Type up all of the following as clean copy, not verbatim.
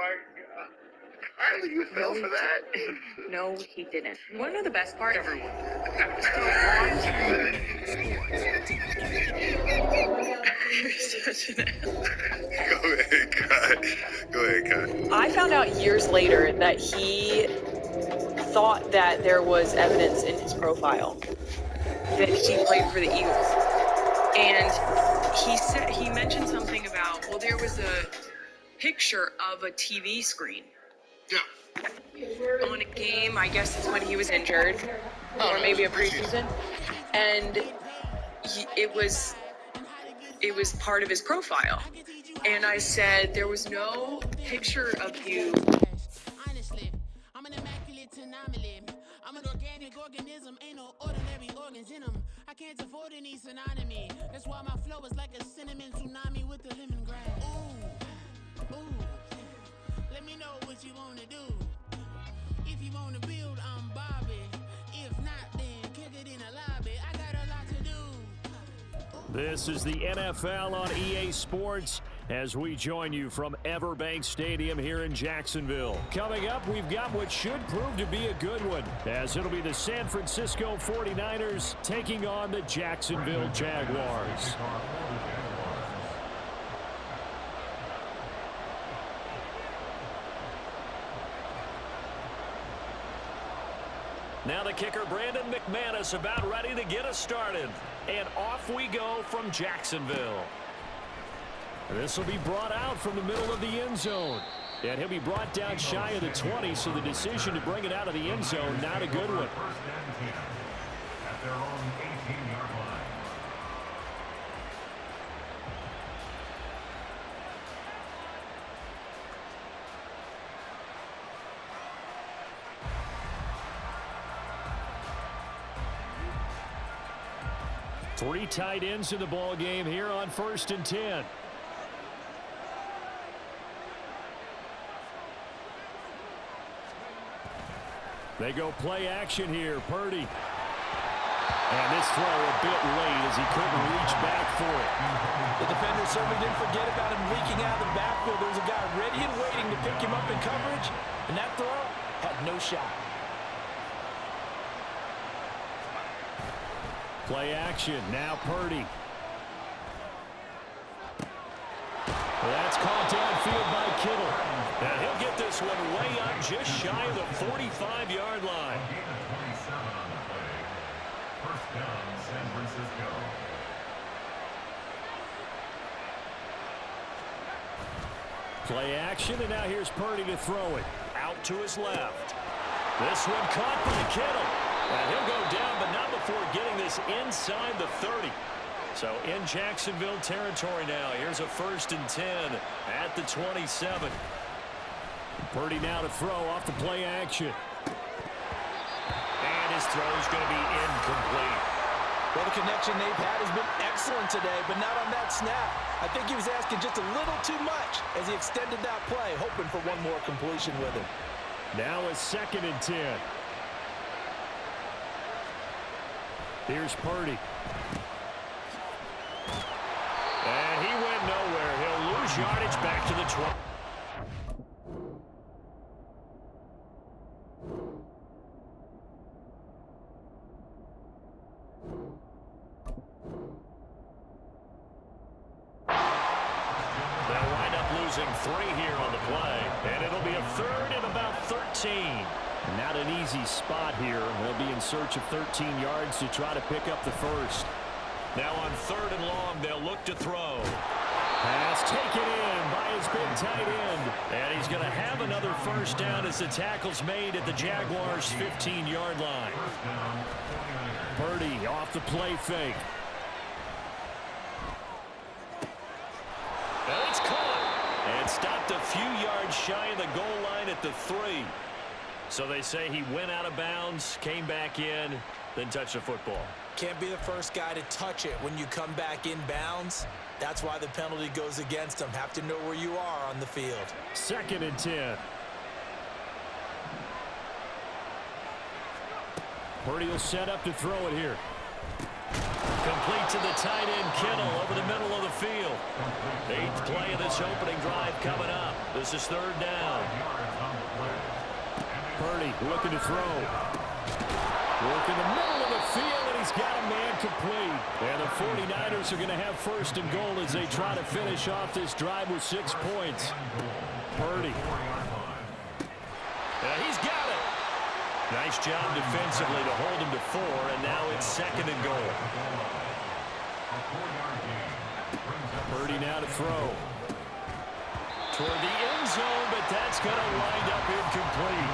my God. Carly, you fell for that? No, he didn't. You want to know the best part? Everyone. You're such an ass. Go ahead, Kai. I found out years later that he thought that there was evidence in his profile that he played for the Eagles. And he mentioned something about, well, there was a picture of a TV screen. Yeah. On a game, I guess it's when he was injured, or maybe a preseason, and it was part of his profile. And I said, there was no picture of you. Honestly, I'm an immaculate anomaly. I'm an organic organism, ain't no ordinary organs in them. I can't afford any synonymy. That's why my flow is like a cinnamon tsunami with the lemongrass. Ooh, let me know what you wanna do. If you wanna build, I'm Bobby. If not, then kick it in the lobby. I got a lot to do. This is the NFL on EA Sports as we join you from Everbank Stadium here in Jacksonville. Coming up, we've got what should prove to be a good one, as it'll be the San Francisco 49ers taking on the Jacksonville Jaguars. Now the kicker, Brandon McManus, about ready to get us started. And off we go from Jacksonville. This will be brought out from the middle of the end zone. And he'll be brought down shy of the 20, so the decision to bring it out of the end zone, not a good one. At their own 18-yard line. Three tight ends in the ball game here on 1st and 10. They go play action here. Purdy. And this throw a bit late as he couldn't reach back for it. The defender certainly didn't forget about him leaking out of the backfield. There was a guy ready and waiting to pick him up in coverage, and that throw had no shot. Play action. Now Purdy. That's caught downfield by Kittle. And he'll get this one way up just shy of the 45-yard line. Gain of 27 on the play. First down, San Francisco. Play action, and now here's Purdy to throw it. Out to his left. This one caught by Kittle. And he'll go down, but not before getting this inside the 30. So in Jacksonville territory now. Here's a 1st and 10 at the 27. Purdy now to throw off the play action. And his throw is going to be incomplete. Well, the connection they've had has been excellent today, but not on that snap. I think he was asking just a little too much as he extended that play, hoping for one more completion with him. Now a 2nd and 10. Here's Purdy. And he went nowhere. He'll lose yardage back to the 20. They'll wind up losing 3 here on the play. And it'll be a 3rd and about 13. Not an easy spot here. They'll be in search of 13 yards to try to pick up the first. Now on 3rd and long, they'll look to throw. Pass taken in by his big tight end. And he's going to have another first down as the tackle's made at the Jaguars' 15-yard line. Purdy off the play fake. And it's caught. And stopped a few yards shy of the goal line at the 3. So they say he went out of bounds, came back in, then touched the football. Can't be the first guy to touch it when you come back in bounds. That's why the penalty goes against him. Have to know where you are on the field. 2nd and 10. Purdy will set up to throw it here. Complete to the tight end, Kittle, over the middle of the field. 8th play of this opening drive coming up. This is 3rd down. Purdy looking to throw. Work in the middle of the field, and he's got a man complete. And the 49ers are going to have 1st and goal as they try to finish off this drive with 6 points. Purdy. He's got it. Nice job defensively to hold him to 4, and now it's 2nd and goal. Purdy now to throw. Toward the end zone, but that's going to wind up incomplete.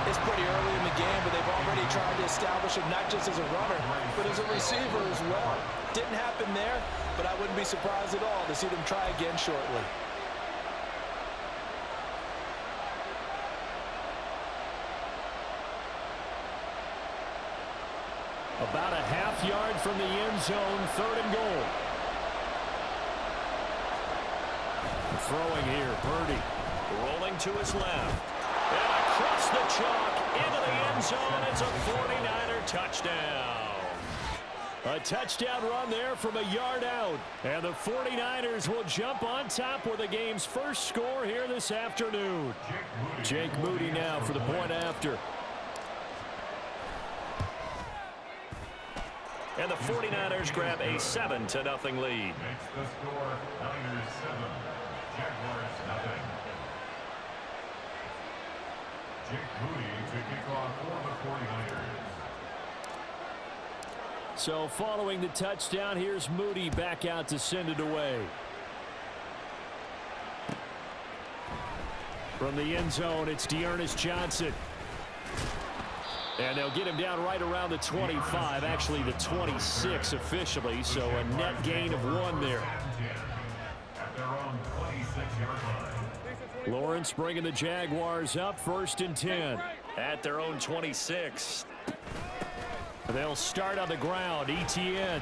It's pretty early in the game, but they've already tried to establish him not just as a runner, but as a receiver as well. Didn't happen there, but I wouldn't be surprised at all to see them try again shortly. About a ½ yard from the end zone, 3rd and goal. Throwing here, Purdy. Rolling to his left. And across the chalk, into the end zone. It's a 49er touchdown. A touchdown run there from a yard out. And the 49ers will jump on top with the game's first score here this afternoon. Jake Moody now for the point after. And the 49ers grab a 7-0 lead. Makes the score Niners 7, Jaguars 0. Jake Moody to kick off for the 49ers. So following the touchdown, here's Moody back out to send it away. From the end zone, it's Dearness Johnson. And they'll get him down right around the 25, actually the 26 officially, so a net gain of 1 there. At their own 26-yard line. Lawrence bringing the Jaguars up, 1st and 10. At their own 26. They'll start on the ground, ETN.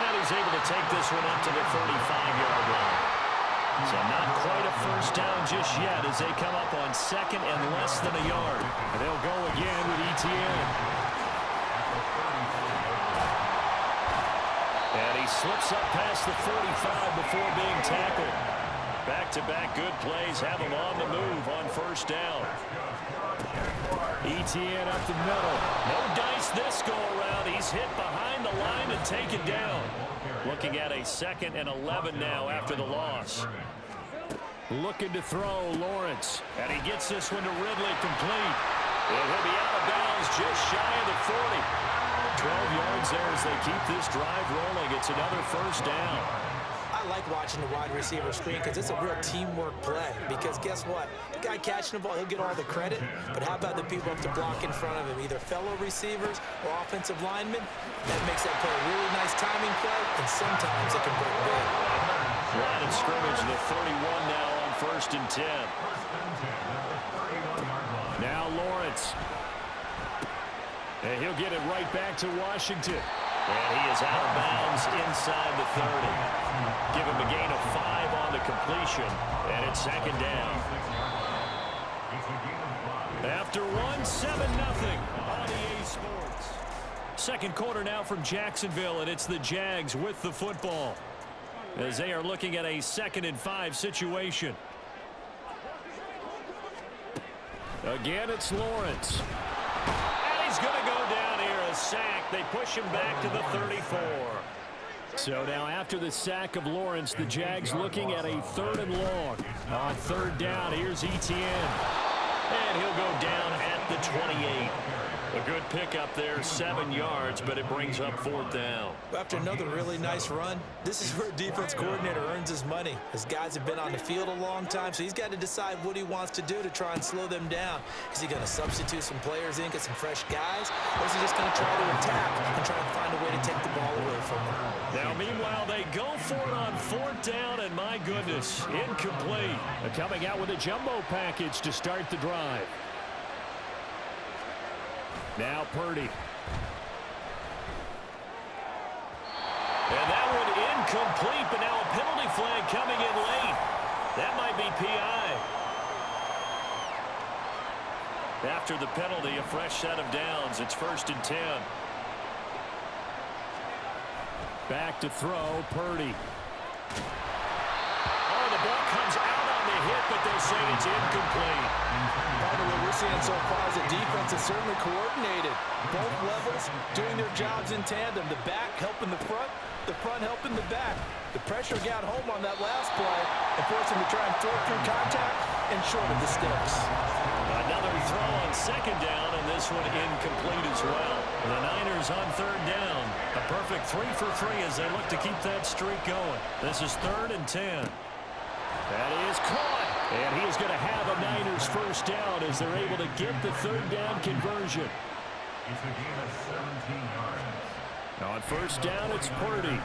And he's able to take this one up to the 35-yard line. So not quite a first down just yet as they come up on 2nd and less than a yard. And they'll go again with ETN. And he slips up past the 45 before being tackled. Back-to-back good plays have him on the move on 1st down. ETN up the middle. No dice this go-around. He's hit behind the line and taken down. Looking at a 2nd and 11 now after the loss. Looking to throw, Lawrence. And he gets this one to Ridley complete. And he'll be out of bounds just shy of the 40. 12 yards there as they keep this drive rolling. It's another 1st down. I like watching the wide receiver screen because it's a real teamwork play. Because guess what? The guy catching the ball, he'll get all the credit. But how about the people up to block in front of him? Either fellow receivers or offensive linemen. That makes that play a really nice timing play. And sometimes it can break big. Line of scrimmage, the 31 now on 1st and 10. Now Lawrence. And he'll get it right back to Washington. And he is out of bounds inside the 30. Give him a gain of 5 on the completion. And it's 2nd down. After 1, 7-0 on EA Sports. 2nd quarter now from Jacksonville, and it's the Jags with the football. As they are looking at a 2nd and 5 situation. Again, it's Lawrence. And he's going to go down here, a sack. They push him back to the 34. So now after the sack of Lawrence, the Jags looking at a 3rd and long. On 3rd down, here's ETN. And he'll go down at the 28. A good pickup there, 7 yards, but it brings up 4th down. After another really nice run, this is where a defense coordinator earns his money. His guys have been on the field a long time, so he's got to decide what he wants to do to try and slow them down. Is he going to substitute some players in, get some fresh guys, or is he just going to try to attack and try and find a way to take the ball away from them? Now, meanwhile, they go for it on 4th down, and my goodness, incomplete. Coming out with a jumbo package to start the drive. Now Purdy. And that one incomplete, but now a penalty flag coming in late. That might be PI. After the penalty, a fresh set of downs. It's 1st and 10. Back to throw, Purdy. Oh, the ball comes out on the hit, but they'll say it's incomplete. Part of what we're seeing so far is the defense is certainly coordinated. Both levels doing their jobs in tandem. The back helping the front helping the back. The pressure got home on that last play and forced him to try and throw through contact and short of the sticks. Another throw on second down, and this one incomplete as well. The Niners on third down. A perfect 3 for 3 as they look to keep that streak going. This is 3rd and 10. That is caught. And he is going to have a Niners first down as they're able to get the third down conversion. It's a gain of 17 yards. On first down, it's Purdy.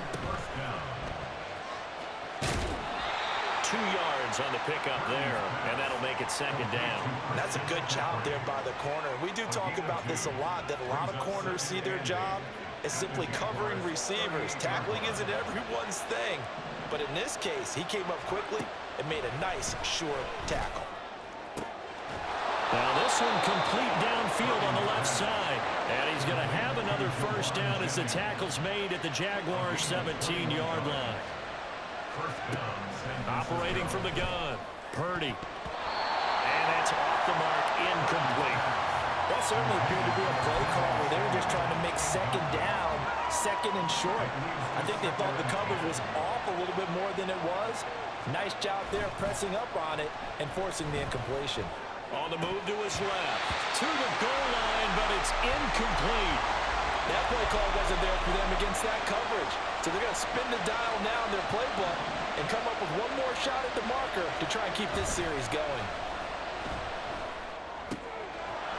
2 yards on the pickup there, and that'll make it second down. That's a good job there by the corner. We do talk about this a lot, that a lot of corners see their job as simply covering receivers. Tackling isn't everyone's thing. But in this case, he came up quickly and made a nice, short tackle. Now this one complete downfield on the left side. And he's going to have another first down as the tackle's made at the Jaguars' 17-yard line. Operating from the gun, Purdy. And that's off the mark, incomplete. That certainly appeared to be a play call where they were just trying to make second down, second and short. I think they thought the coverage was off a little bit more than it was. Nice job there pressing up on it and forcing the incompletion. On the move to his left, to the goal line, but it's incomplete. That play call wasn't there for them against that coverage. So they're going to spin the dial now in their playbook and come up with one more shot at the marker to try and keep this series going.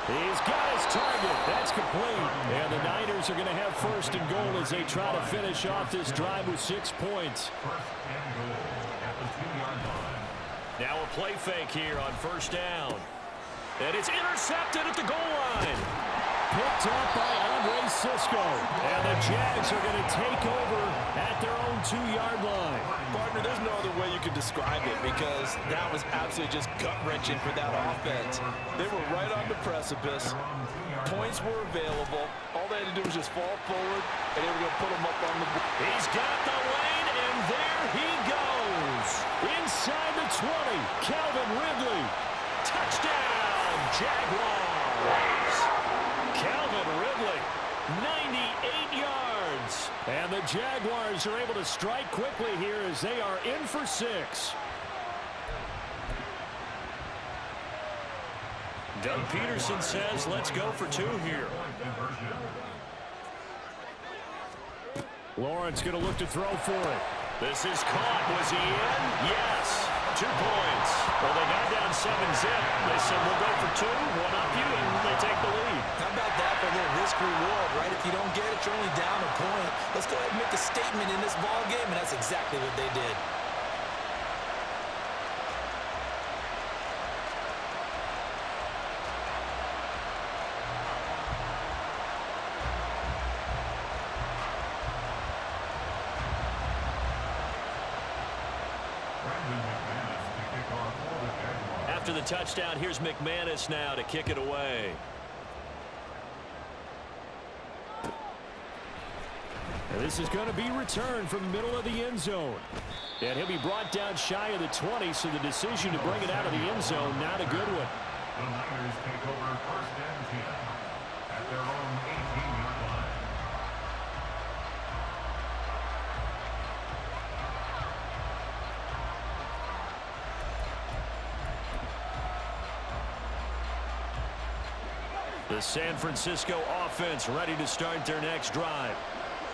He's got his target. That's complete. And the Niners are going to have first and goal as they try to finish off this drive with 6 points. First and goal at the 2-yard line. Now a play fake here on first down. And it's intercepted at the goal line. Picked up by Andre Cisco. And the Jags are going to take over at their own 2-yard line. Partner, there's no other way you can describe it because that was absolutely just gut-wrenching for that offense. They were right on the precipice. Points were available. All they had to do was just fall forward, and they were going to put them up on the board. He's got the lane, and there he goes. Inside the 20, Calvin Ridley. Touchdown, Jaguars. Calvin Ridley, 98 yards. And the Jaguars are able to strike quickly here as they are in for 6. Doug Peterson says, let's go for 2 here. Lawrence going to look to throw for it. This is caught. Was he in? Yes. 2 points. Well, they got down 7-zip. They said, we'll go for 2, one up you, and they take the lead. How about that for a little risk-reward, right? If you don't get it, you're only down a point. Let's go ahead and make a statement in this ball game, and that's exactly what they did. After the touchdown, here's McManus now to kick it away. And this is going to be returned from the middle of the end zone. And he'll be brought down shy of the 20, so the decision to bring it out of the end zone, not a good one. The Niners take over first and 10 at their own 18-yard line. The San Francisco offense ready to start their next drive.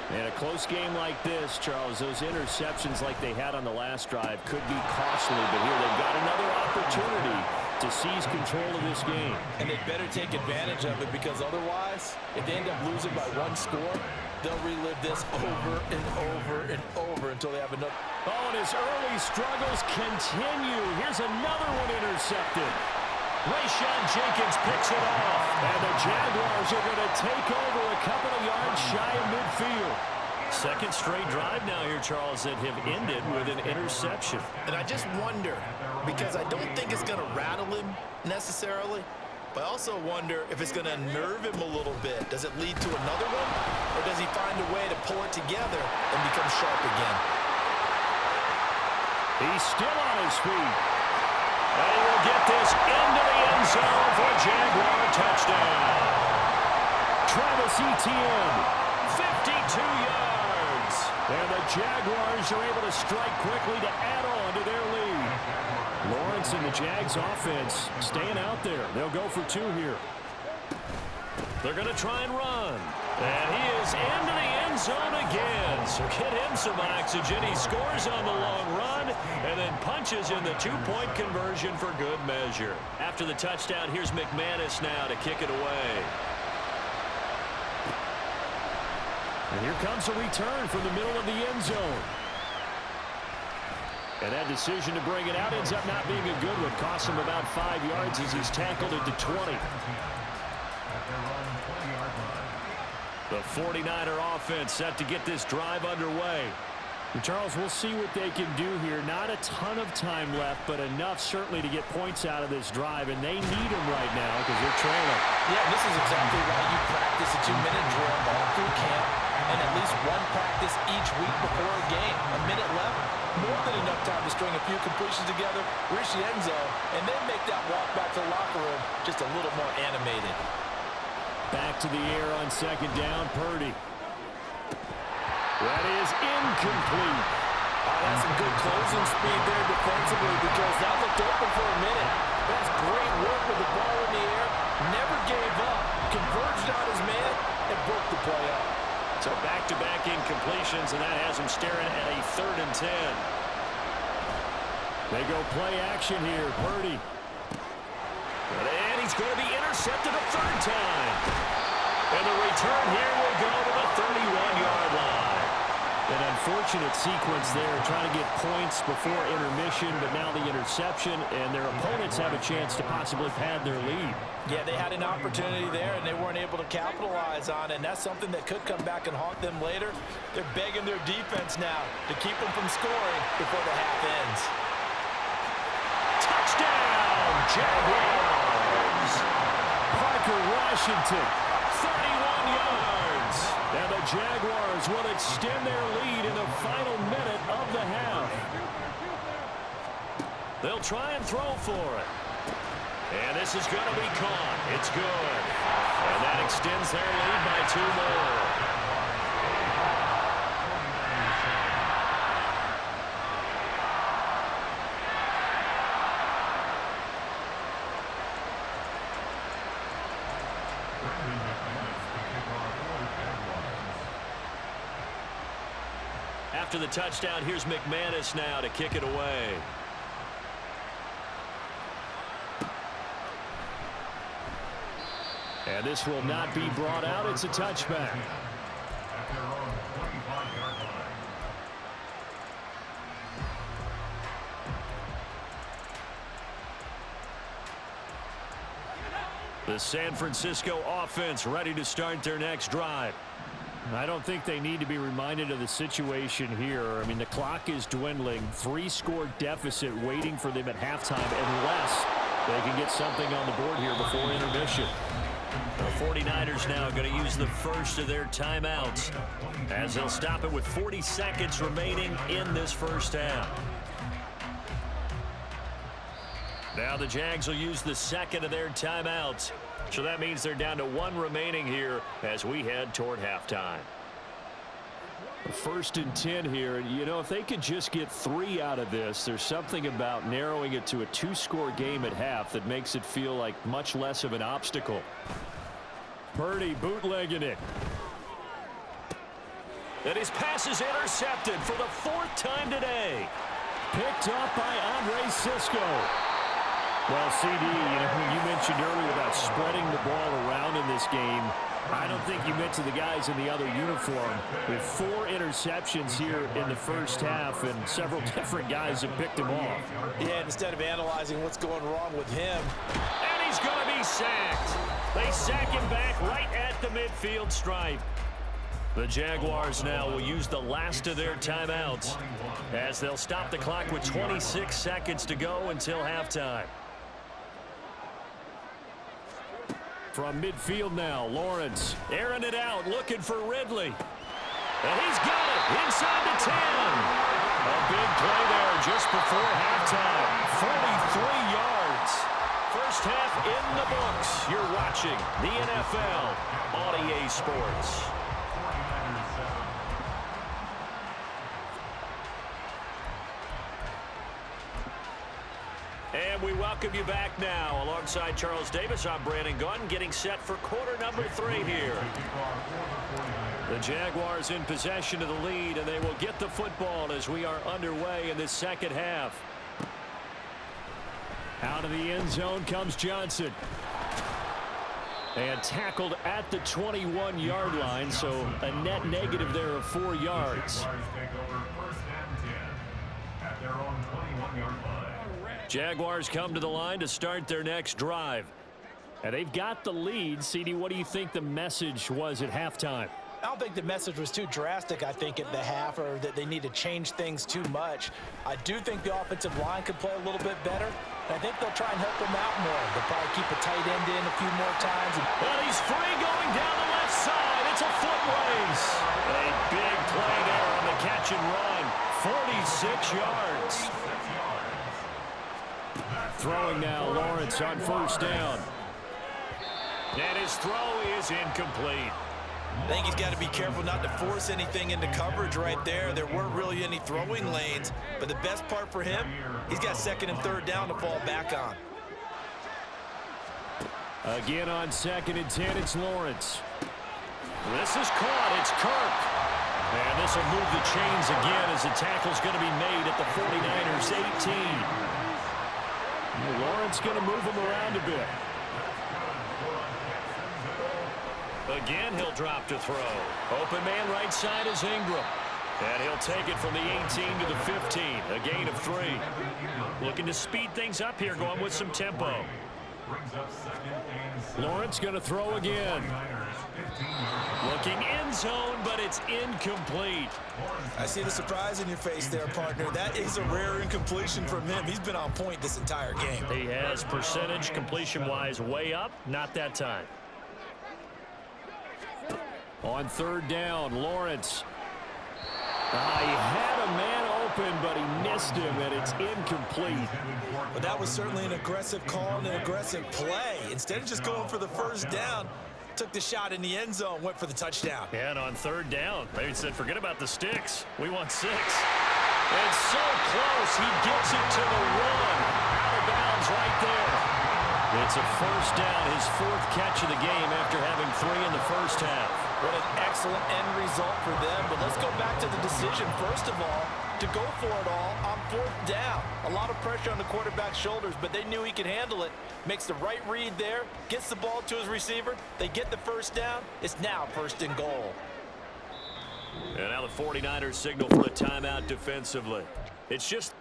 And a close game like this, Charles, those interceptions like they had on the last drive could be costly, but here they've got another opportunity to seize control of this game. And they better take advantage of it because otherwise, if they end up losing by 1 score, they'll relive this over and over and over until they have enough. Oh, and his early struggles continue. Here's another one intercepted. Rayshawn Jenkins picks it off, and the Jaguars are going to take over a couple of yards shy of midfield. Second straight drive now here, Charles, that have ended with an interception. And I just wonder, because I don't think it's going to rattle him necessarily, But I also wonder if it's going to unnerve him a little bit. Does it lead to another one? Or does he find a way to pull it together and become sharp again? He's still on his feet. And he will get this into the end zone for a Jaguar touchdown. Travis Etienne, 52 yards. And the Jaguars are able to strike quickly to add on to their lead. Lawrence and the Jags offense staying out there. They'll go for 2 here. They're going to try and run. And he is into the end zone again. So get him some oxygen. He scores on the long run and then punches in the 2-point conversion for good measure. After the touchdown, here's McManus now to kick it away. And here comes a return from the middle of the end zone. And that decision to bring it out ends up not being a good one. Costs him about 5 yards as he's tackled at the 20. The 49er offense set to get this drive underway. And Charles, we'll see what they can do here. Not a ton of time left, but enough certainly to get points out of this drive. And they need them right now because they're trailing. Yeah, this is exactly why you practice a 2-minute drill all through camp and at least one practice each week before a game. A minute left, more than enough time to string a few completions together, reach the end zone, and then make that walk back to the locker room just a little more animated. Back to the air on second down, Purdy. That is incomplete. That's some good closing speed there defensively because that looked open for a minute. That's great work with the ball in the air. Never gave up. Converged on his man and broke the play up. So back-to-back incompletions, and that has him staring at a 3rd and 10. They go play action here. Purdy. And he's going to be intercepted a 3rd time. And the return here will go to the 31-yard line. An unfortunate sequence there, trying to get points before intermission, but now the interception, and their opponents have a chance to possibly pad their lead. Yeah, they had an opportunity there, and they weren't able to capitalize on it, and that's something that could come back and haunt them later. They're begging their defense now to keep them from scoring before the half ends. Touchdown, Jaguars! Parker Washington, 31 yards. And the Jaguars will extend their lead in the final minute of the half. They'll try and throw for it. And this is going to be caught. It's good. And that extends their lead by 2 more. After the touchdown, here's McManus now to kick it away. And this will not be brought out. It's a touchback. The San Francisco offense ready to start their next drive. I don't think they need to be reminded of the situation here. I mean, the clock is dwindling. 3-score deficit waiting for them at halftime unless they can get something on the board here before intermission. The 49ers now going to use the first of their timeouts as they'll stop it with 40 seconds remaining in this first half. Now the Jags will use the second of their timeouts. So that means they're down to 1 remaining here as we head toward halftime. 1st and 10 here. You know, if they could just get 3 out of this, there's something about narrowing it to a 2-score game at half that makes it feel like much less of an obstacle. Purdy bootlegging it. And his pass is intercepted for the 4th time today. Picked up by Andre Cisco. Well, CD, when you mentioned earlier about spreading the ball around in this game, I don't think you meant to the guys in the other uniform. With 4 interceptions here in the first half, and several different guys have picked him off. Yeah, instead of analyzing what's going wrong with him. And he's going to be sacked. They sack him back right at the midfield stripe. The Jaguars now will use the last of their timeouts as they'll stop the clock with 26 seconds to go until halftime. From midfield now, Lawrence airing it out, looking for Ridley. And he's got it inside the 10. A big play there just before halftime. 43 yards. First half in the books. You're watching the NFL on EA Sports. And we welcome you back now. Alongside Charles Davis, I'm Brandon Gunn, getting set for quarter number 3 here. The Jaguars in possession of the lead, and they will get the football as we are underway in this second half. Out of the end zone comes Johnson. And tackled at the 21-yard line, so a net negative there of 4 yards. Jaguars come to the line to start their next drive. And they've got the lead. CD, what do you think the message was at halftime? I don't think the message was too drastic, I think, at the half, or that they need to change things too much. I do think the offensive line could play a little bit better. And I think they'll try and help them out more. They'll probably keep a tight end in a few more times. Well, he's free going down the left side. It's a foot race. A big play there on the catch and run. 46 yards. Throwing now, Lawrence on first down. And his throw is incomplete. I think he's got to be careful not to force anything into coverage right there. There weren't really any throwing lanes, but the best part for him, he's got second and third down to fall back on. Again on 2nd and 10, it's Lawrence. This is caught. It's Kirk. And this will move the chains again as the tackle's going to be made at the 49ers 18. Lawrence going to move him around a bit. Again, he'll drop to throw. Open man right side is Ingram. And he'll take it from the 18 to the 15. A gain of 3. Looking to speed things up here, going with some tempo. Lawrence going to throw again. Looking end zone, but it's incomplete. I see the surprise in your face there, partner. That is a rare incompletion from him. He's been on point this entire game. He has percentage completion-wise way up. Not that time. On third down, Lawrence. He had a man open, but he missed him, and it's incomplete. But that was certainly an aggressive call and an aggressive play. Instead of just going for the first down, took the shot in the end zone, went for the touchdown. And on third down, maybe said, forget about the sticks. We want 6. And so close, he gets it to the 1. Out of bounds right there. It's a first down, his 4th catch of the game after having 3 in the first half. What an excellent end result for them. But let's go back to the decision, first of all, to go for it all on 4th down. A lot of pressure on the quarterback's shoulders, but they knew he could handle it. Makes the right read there, gets the ball to his receiver. They get the first down. It's now 1st and goal. And now the 49ers signal for a timeout defensively. It's just...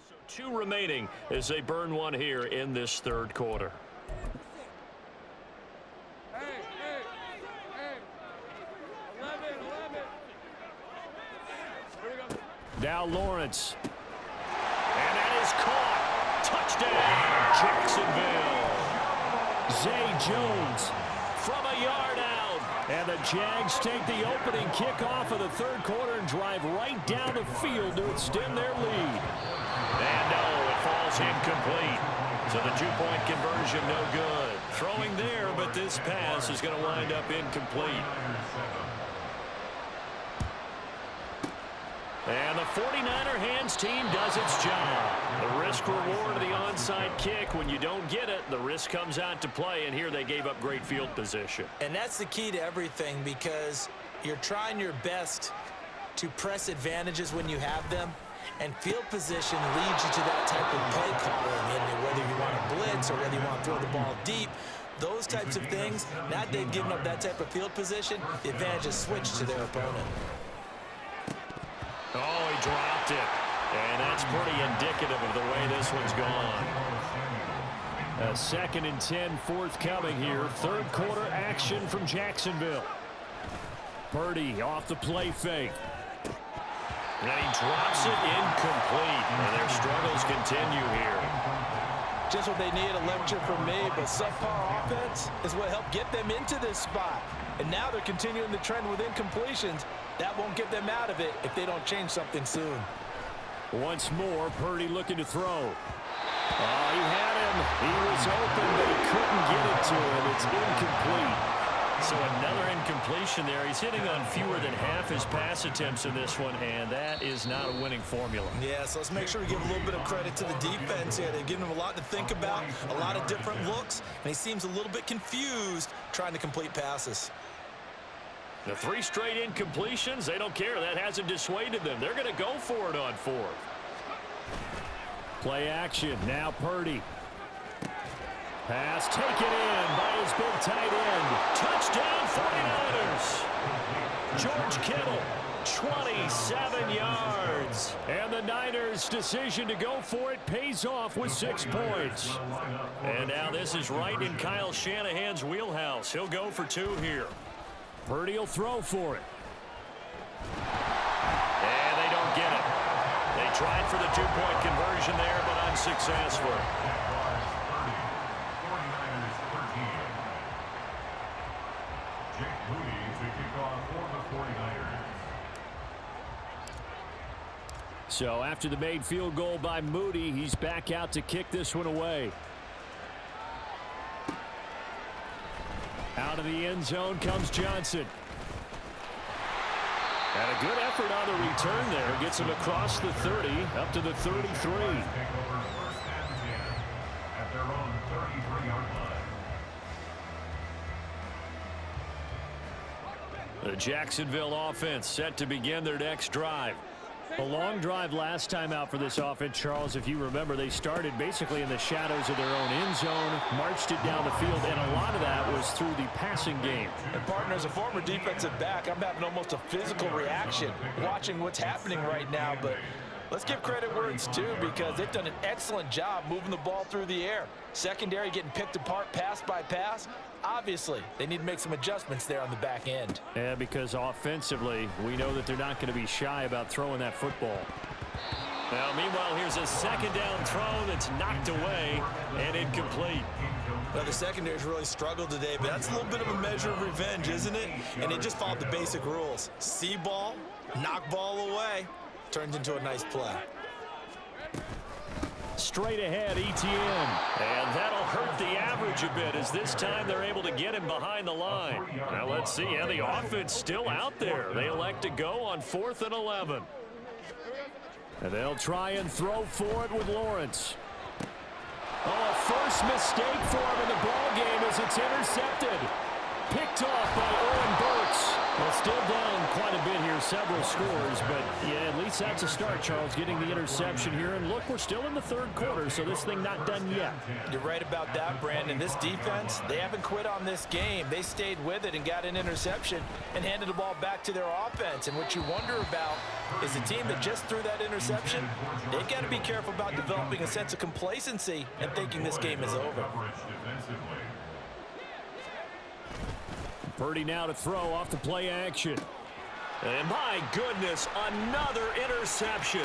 So 2 remaining as they burn 1 here in this 3rd quarter. Now Lawrence. And that is caught. Touchdown, Jacksonville. Zay Jones from a yard out. And the Jags take the opening kickoff of the 3rd quarter and drive right down the field to extend their lead. And no, it falls incomplete. So the 2-point conversion no good. Throwing there, but this pass is going to wind up incomplete. And the 49er hands team does its job. The risk-reward of the onside kick. When you don't get it, the risk comes out to play, and here they gave up great field position. And that's the key to everything, because you're trying your best to press advantages when you have them, and field position leads you to that type of play calling. And whether you want to blitz or whether you want to throw the ball deep, those types of things, now that they've given up that type of field position, the advantage is switched to their opponent. Oh, he dropped it. And that's pretty indicative of the way this one's gone. A 2nd and 10 forthcoming here. Third quarter action from Jacksonville. Purdy off the play fake. And he drops it incomplete. And their struggles continue here. Just what they need, a lecture from me, but subpar offense is what helped get them into this spot. And now they're continuing the trend with incompletions. That won't get them out of it if they don't change something soon. Once more, Purdy looking to throw. Oh, he had him. He was open, but he couldn't get it to him. It's incomplete. So another incompletion there. He's hitting on fewer than half his pass attempts in this one, and that is not a winning formula. Yeah, so let's make sure we give a little bit of credit to the defense here. They've given him a lot to think about, a lot of different looks, and he seems a little bit confused trying to complete passes. The 3 straight incompletions, they don't care. That hasn't dissuaded them. They're going to go for it on 4th. Play action. Now Purdy. Pass taken in by his big tight end. Touchdown 49ers. George Kittle, 27 yards. And the Niners' decision to go for it pays off with 6 points. And now this is right in Kyle Shanahan's wheelhouse. He'll go for 2 here. Purdy will throw for it. And they don't get it. They tried for the 2-point conversion there, but unsuccessful. So after the made field goal by Moody, he's back out to kick this one away. Out of the end zone comes Johnson. And a good effort on the return there. Gets him across the 30, up to the 33. The Jacksonville offense set to begin their next drive. A long drive last time out for this offense, Charles. If you remember, they started basically in the shadows of their own end zone, marched it down the field, and a lot of that was through the passing game. And partner, as a former defensive back, I'm having almost a physical reaction watching what's happening right now. But let's give credit where it's due, because they've done an excellent job moving the ball through the air. Secondary getting picked apart pass by pass. Obviously, they need to make some adjustments there on the back end. Yeah, because offensively, we know that they're not going to be shy about throwing that football. Now, meanwhile, here's a 2nd down throw that's knocked away and incomplete. Well, the secondary's really struggled today, but that's a little bit of a measure of revenge, isn't it? And they just followed the basic rules. See ball, knock ball away, turns into a nice play. Straight ahead, ETN. And that'll hurt the average a bit, as this time they're able to get him behind the line. Now let's see. Yeah, the offense still out there. They elect to go on 4th and 11. And they'll try and throw for it with Lawrence. Oh, a first mistake for him in the ball game as it's intercepted. Picked off by Owen Burks. Well, still down quite a bit here, several scores, but yeah, at least that's a start, Charles, getting the interception here. And look, we're still in the 3rd quarter, so this thing not done yet. You're right about that, Brandon. This defense, they haven't quit on this game. They stayed with it and got an interception and handed the ball back to their offense. And what you wonder about is the team that just threw that interception, they've got to be careful about developing a sense of complacency and thinking this game is over. Purdy now to throw off the play action. And my goodness, another interception.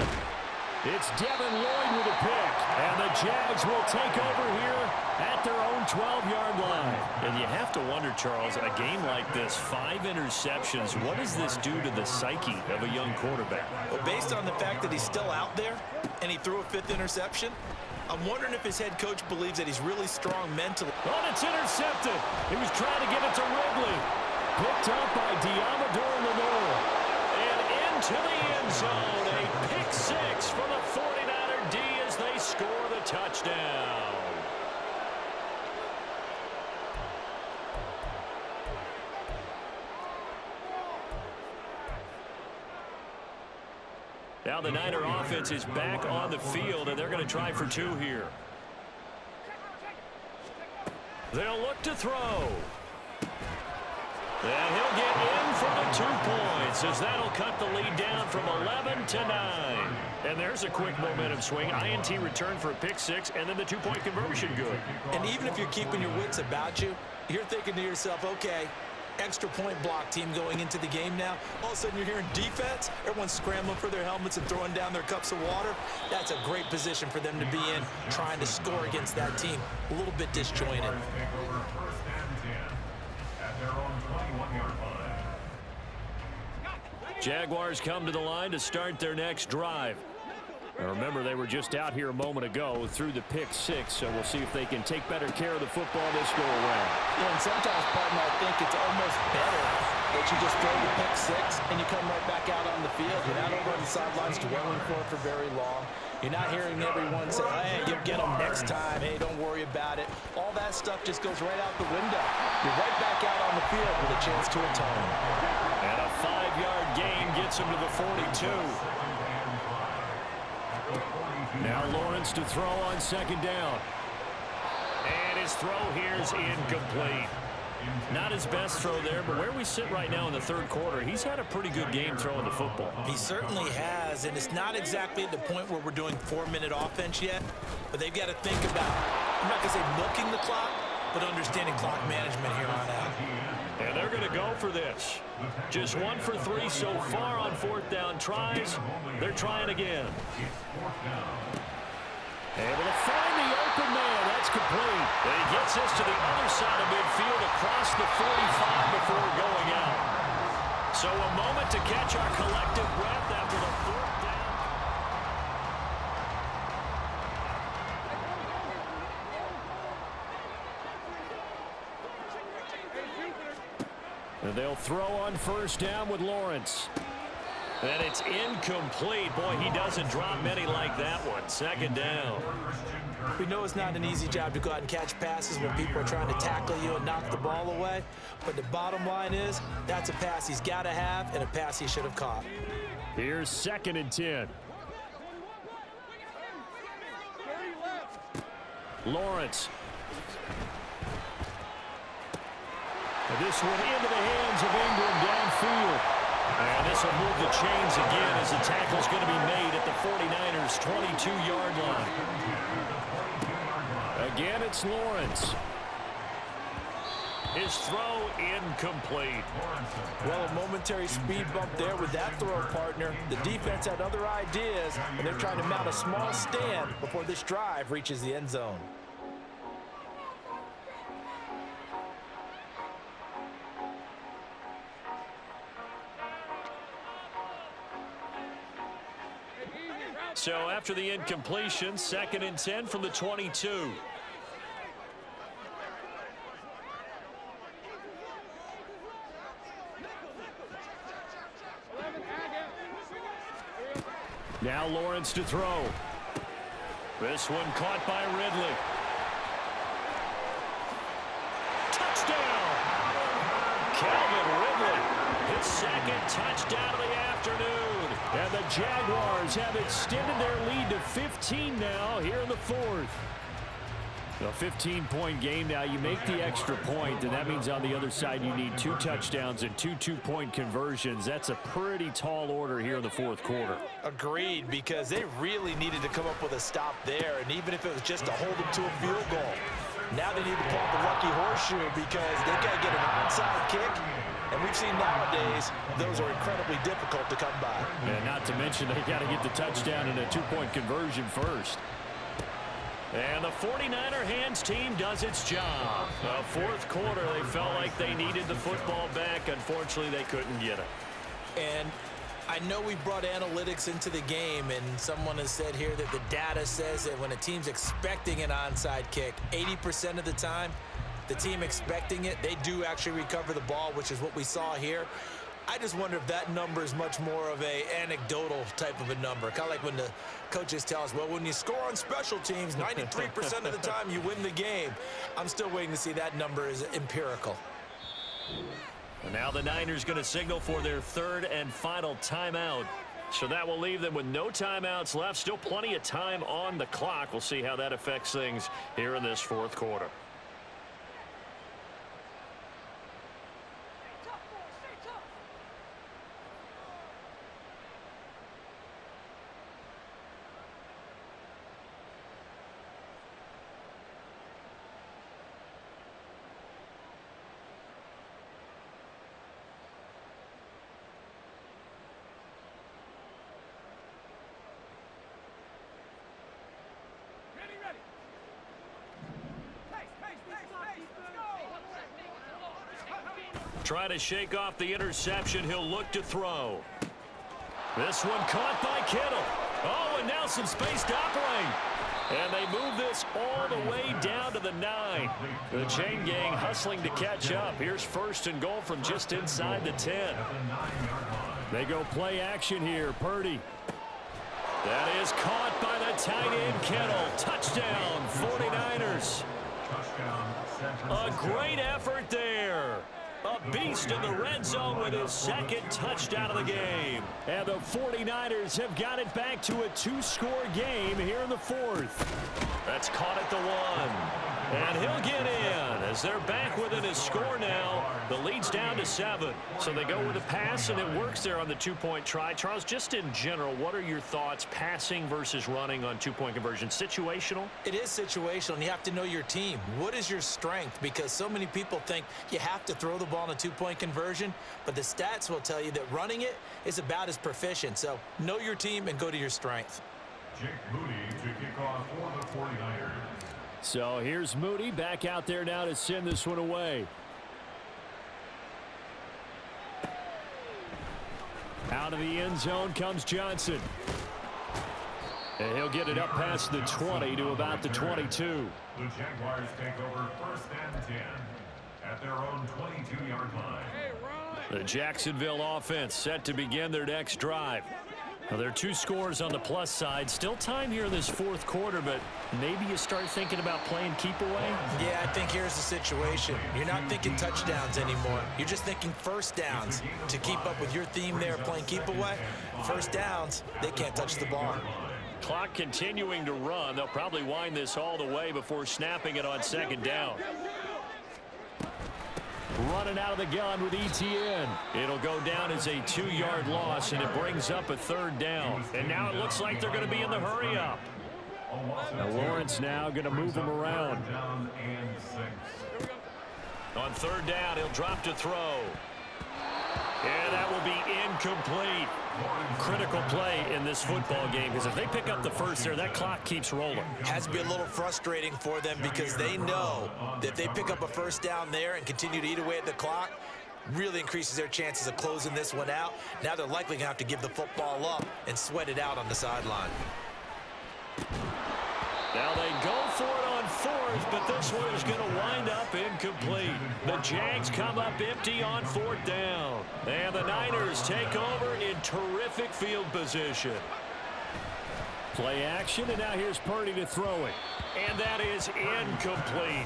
It's Devin Lloyd with a pick. And the Jags will take over here at their own 12-yard line. And you have to wonder, Charles, a game like this, 5 interceptions, what does this do to the psyche of a young quarterback? Well, based on the fact that he's still out there and he threw a 5th interception, I'm wondering if his head coach believes that he's really strong mentally. Oh, it's intercepted. He was trying to get it to Ridley. Picked up by Diamador Lenore. And into the end zone. A pick 6 for the 49er D as they score the touchdown. Now the Niner offense is back on the field, and they're going to try for 2 here. They'll look to throw. And he'll get in for the 2 points, as that'll cut the lead down from 11 to 9. And there's a quick momentum swing. INT return for a pick 6, and then the 2-point conversion good. And even if you're keeping your wits about you, you're thinking to yourself, okay, extra point block team going into the game now. All of a sudden you're hearing defense. Everyone's scrambling for their helmets and throwing down their cups of water. That's a great position for them to be in, trying to score against that team. A little bit disjointed. Jaguars come to the line to start their next drive. Now remember, they were just out here a moment ago through the pick 6, so we'll see if they can take better care of the football this go around. Yeah, and sometimes, partner, I think it's almost better that you just throw the pick 6 and you come right back out on the field. You're not over on the sidelines dwelling for it for very long. You're not hearing everyone say, hey, you'll get them next time. Hey, don't worry about it. All that stuff just goes right out the window. You're right back out on the field with a chance to atone. And a 5-yard gain gets him to the 42. Now Lawrence to throw on second down. And his throw here is incomplete. Not his best throw there, but where we sit right now in the third quarter, he's had a pretty good game throwing the football. He certainly has, and it's not exactly at the point where we're doing 4-minute offense yet, but they've got to think about, I'm not going to say milking the clock, but understanding clock management here on out. And they're going to go for this. Just 1 for 3 so far on 4th down tries. They're trying again. Able to find the open man. That's complete. And he gets this to the other side of midfield across the 45 before going out. So a moment to catch our collective breath after the 4th down. And they'll throw on 1st down with Lawrence. And it's incomplete. Boy, he doesn't drop many like that one. 2nd down. We know it's not an easy job to go out and catch passes when people are trying to tackle you and knock the ball away. But the bottom line is, that's a pass he's got to have and a pass he should have caught. Here's 2nd and 10. Lawrence. And this one into the hands of Ingram downfield. And this will move the chains again as the tackle's going to be made at the 49ers' 22-yard line. Again, it's Lawrence. His throw incomplete. Well, a momentary speed bump there with that throw, partner. The defense had other ideas, and they're trying to mount a small stand before this drive reaches the end zone. So after the incompletion, 2nd and 10 from the 22. Now Lawrence to throw. This one caught by Ridley. Touchdown! Calvin Ridley, his 2nd touchdown of the afternoon. And the Jaguars have extended their lead to 15 now here in the 4th. A 15-point game now. You make the extra point, and that means on the other side you need 2 touchdowns and 2 two-point conversions. That's a pretty tall order here in the 4th quarter. Agreed, because they really needed to come up with a stop there, and even if it was just to hold them to a field goal. Now they need to pull out the lucky horseshoe because they've got to get an onside kick. And we've seen nowadays those are incredibly difficult to come by. And not to mention they got to get the touchdown and a 2-point conversion first. And the 49er hands team does its job. The 4th quarter, they felt like they needed the football back. Unfortunately, they couldn't get it. And I know we brought analytics into the game, and someone has said here that the data says that when a team's expecting an onside kick, 80% of the time, the team expecting it, they do actually recover the ball, which is what we saw here. I just wonder if that number is much more of a anecdotal type of a number. Kind of like when the coaches tell us, well, when you score on special teams, 93% of the time you win the game. I'm still waiting to see that number is empirical. And now the Niners going to signal for their 3rd and final timeout. So that will leave them with no timeouts left. Still plenty of time on the clock. We'll see how that affects things here in this 4th quarter. Trying to shake off the interception. He'll look to throw. This one caught by Kittle. Oh, and now some space to operate. And they move this all the way down to the 9. The chain gang hustling to catch up. Here's first and goal from just inside the 10. They go play action here. Purdy. That is caught by the tight end Kittle. Touchdown, 49ers. A great effort there. A beast in the red zone with his second touchdown of the game. And the 49ers have got it back to a 2-score game here in the 4th. That's caught at the 1. And he'll get in as they're back within his score now. The lead's down to 7. So they go with a pass, and it works there on the 2-point try. Charles, just in general, what are your thoughts passing versus running on 2-point conversion? Situational? It is situational, and you have to know your team. What is your strength? Because so many people think you have to throw the ball in a 2-point conversion, but the stats will tell you that running it is about as proficient. So know your team and go to your strength. Jake Moody to kick off for the 49ers. So here's Moody back out there now to send this one away. Out of the end zone comes Johnson. And he'll get it up past the 20 to about the 22. The Jaguars take over first and 10 at their own 22-yard line. The Jacksonville offense set to begin their next drive. Now, there are 2 scores on the plus side. Still time here in this 4th quarter, but maybe you start thinking about playing keep away? Yeah, I think here's the situation. You're not thinking touchdowns anymore. You're just thinking first downs. To keep up with your theme there, playing keep away, first downs, they can't touch the ball. Clock continuing to run. They'll probably wind this all the way before snapping it on 2nd down. Running out of the gun with ETN. It'll go down as a 2-yard loss, and it brings up a 3rd down. And now it looks like they're going to be in the hurry up. Now Lawrence now going to move him around. On 3rd down, he'll drop to throw. And that will be incomplete. Critical play in this football game, because if they pick up the first there, that clock keeps rolling. Has to be a little frustrating for them because they know that if they pick up a first down there and continue to eat away at the clock, really increases their chances of closing this one out. Now they're likely going to have to give the football up and sweat it out on the sideline. Now they go for it on 4th, but this one is going to wind up incomplete. The Jags come up empty on 4th down. And the Niners take over in terrific field position. Play action, and now here's Purdy to throw it. And that is incomplete.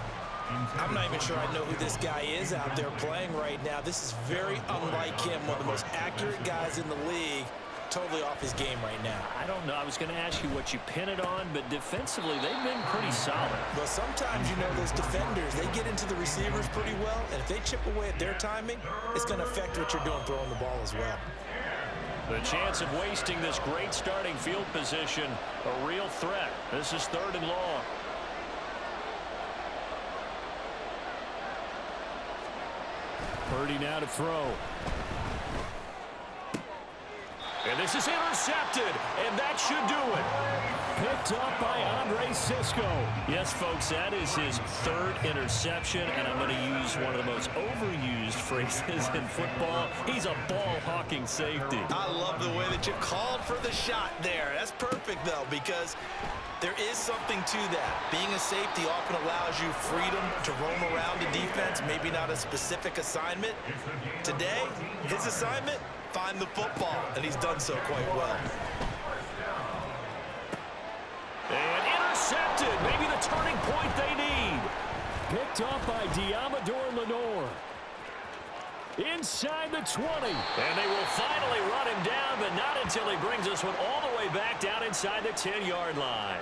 I'm not even sure I know who this guy is out there playing right now. This is very unlike him, one of the most accurate guys in the league. Totally off his game right now. I don't know. I was going to ask you what you pin it on, but defensively, they've been pretty solid. Well, sometimes, you know, those defenders, they get into the receivers pretty well, and if they chip away at their timing, it's going to affect what you're doing throwing the ball as well. The chance of wasting this great starting field position, a real threat. This is 3rd and long. Purdy now to throw. And this is intercepted, and that should do it. Picked up by Andre Sisco. Yes, folks, that is his 3rd interception, and I'm going to use one of the most overused phrases in football. He's a ball-hawking safety. I love the way that you called for the shot there. That's perfect, though, because there is something to that. Being a safety often allows you freedom to roam around the defense, maybe not a specific assignment. Today, his assignment, find the football, and he's done so quite well. And intercepted, maybe the turning point they need. Picked up by Diamador Lenore. Inside the 20. And they will finally run him down, but not until he brings this one all the way back down inside the 10-yard line.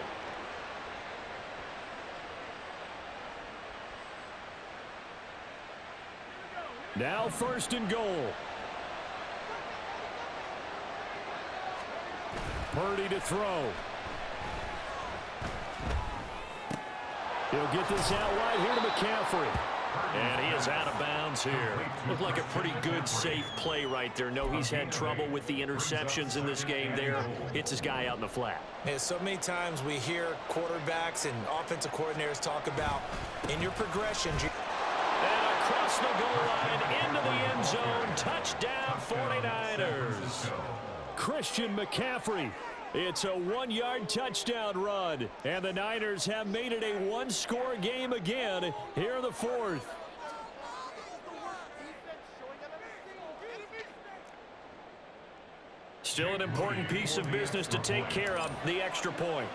Now 1st and goal. Purdy to throw. He'll get this out wide here to McCaffrey. And he is out of bounds here. Looked like a pretty good, safe play right there. No, he's had trouble with the interceptions in this game there. Hits his guy out in the flat. Yeah, so many times we hear quarterbacks and offensive coordinators talk about in your progressions. And a across the goal line, into the end zone. Touchdown, 49ers. Christian McCaffrey. It's a 1-yard touchdown run. And the Niners have made it a one-score game again here in the fourth. Still an important piece of business to take care of, the extra point.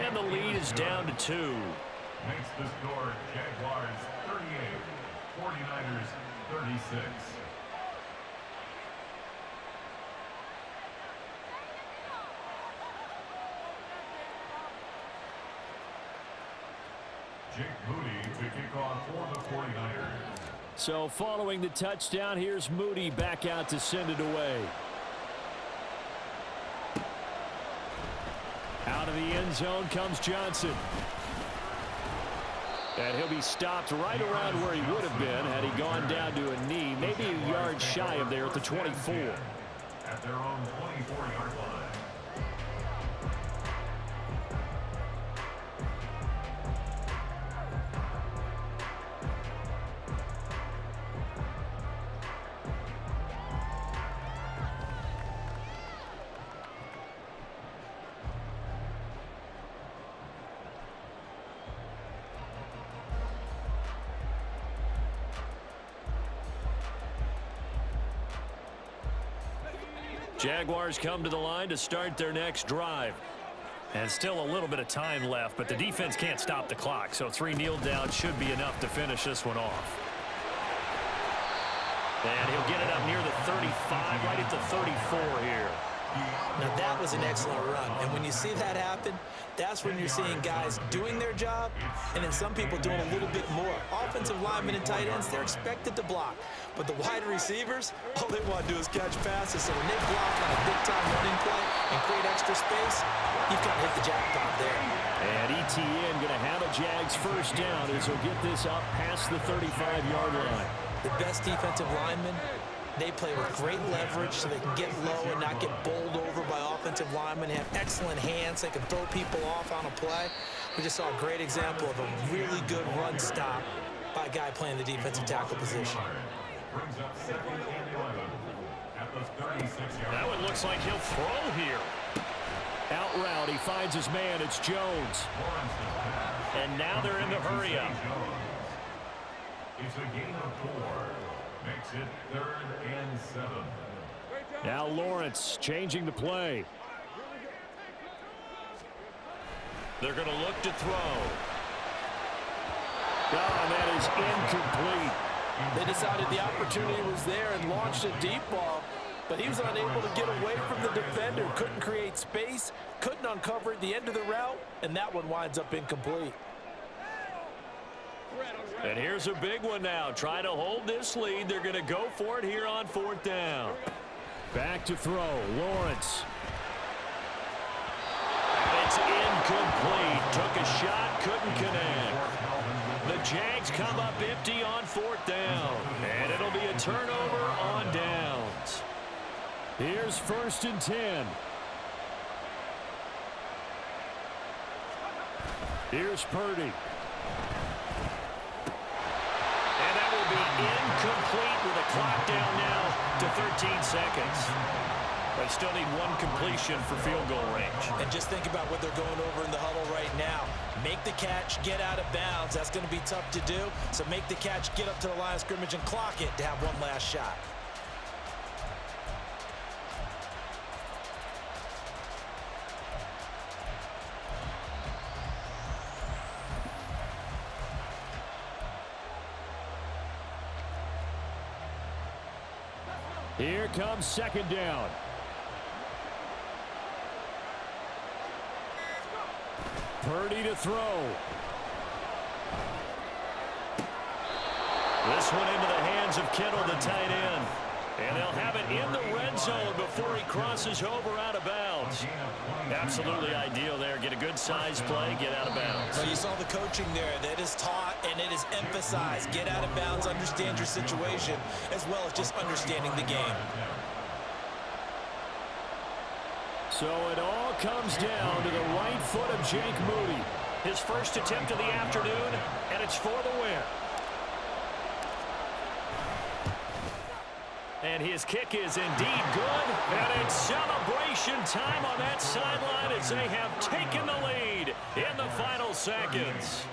And the lead is down to 2. Makes the score Jaguars 38, 49ers 36. Jake Moody to kick off for the 49ers. So following the touchdown, here's Moody back out to send it away. Out of the end zone comes Johnson. And he'll be stopped right around where he would have been had he gone down to a knee, maybe a yard shy of there at the 24. At their own 24-yard line. Jaguars come to the line to start their next drive. And still a little bit of time left, but the defense can't stop the clock, so 3 kneel downs should be enough to finish this one off. And he'll get it up near the 35, right at the 34 here. Now that was an excellent run, and when you see that happen, that's when you're seeing guys doing their job and then some people doing a little bit more. Offensive linemen and tight ends, they're expected to block, but the wide receivers, all they want to do is catch passes. So when they block on a big-time running play and create extra space, you've got to hit the jackpot there. And ETN going to have a Jags first down as he'll get this up past the 35-yard line. The best defensive linemen, they play with great leverage so they can get low and not get bowled over by offensive linemen. They have excellent hands. They can throw people off on a play. We just saw a great example of a really good run stop by a guy playing the defensive tackle position. Brings up 2nd and 11 at the 36-yard. That one looks like he'll throw here. Out route, he finds his man. It's Jones. And now they're in the hurry up. It's a gain of 4. Makes it 3rd and 7. Now Lawrence changing the play. They're going to look to throw. Oh, and that is incomplete. They decided the opportunity was there and launched a deep ball, but he was unable to get away from the defender. Couldn't create space, couldn't uncover at the end of the route, and that one winds up incomplete. And here's a big one now. Trying to hold this lead. They're going to go for it here on 4th down. Back to throw. Lawrence. And it's incomplete. Took a shot, couldn't connect. The Jags come up empty on 4th down. And it'll be a turnover on downs. Here's 1st and 10. Here's Purdy. Incomplete with a clock down now to 13 seconds. They still need one completion for field goal range. And just think about what they're going over in the huddle right now. Make the catch, get out of bounds. That's going to be tough to do. So make the catch, get up to the line of scrimmage, and clock it to have one last shot. Here comes 2nd down. Purdy to throw. This one into the hands of Kittle, the tight end. And they'll have it in the red zone before he crosses over out of bounds. Absolutely ideal there. Get a good size play, get out of bounds. Well, you saw the coaching there. That is taught and it is emphasized. Get out of bounds, understand your situation, as well as just understanding the game. So it all comes down to the right foot of Jake Moody. His first attempt of the afternoon, and it's for the win. And his kick is indeed good. And it's celebration time on that sideline as they have taken the lead in the final seconds.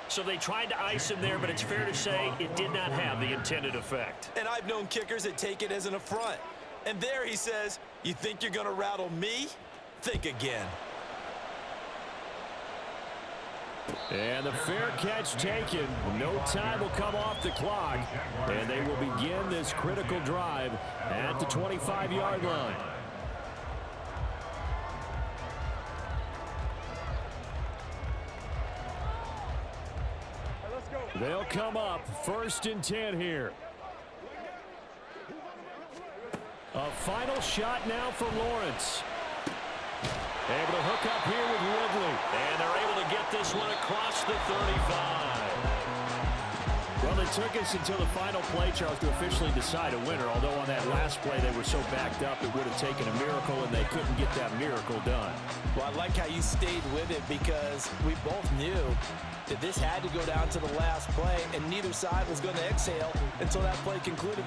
So they tried to ice him there, but it's fair to say it did not have the intended effect. And I've known kickers that take it as an affront. And there he says, you think you're going to rattle me? Think again. And the fair catch taken. No time will come off the clock. And they will begin this critical drive at the 25-yard line. They'll come up 1st and 10 here. A final shot now for Lawrence. Able to hook up here with Ridley. And they're able to get this one across the 35. Well, it took us until the final play, Charles, to officially decide a winner. Although on that last play they were so backed up it would have taken a miracle, and they couldn't get that miracle done. Well, I like how you stayed with it because we both knew that this had to go down to the last play, and neither side was going to exhale until that play concluded.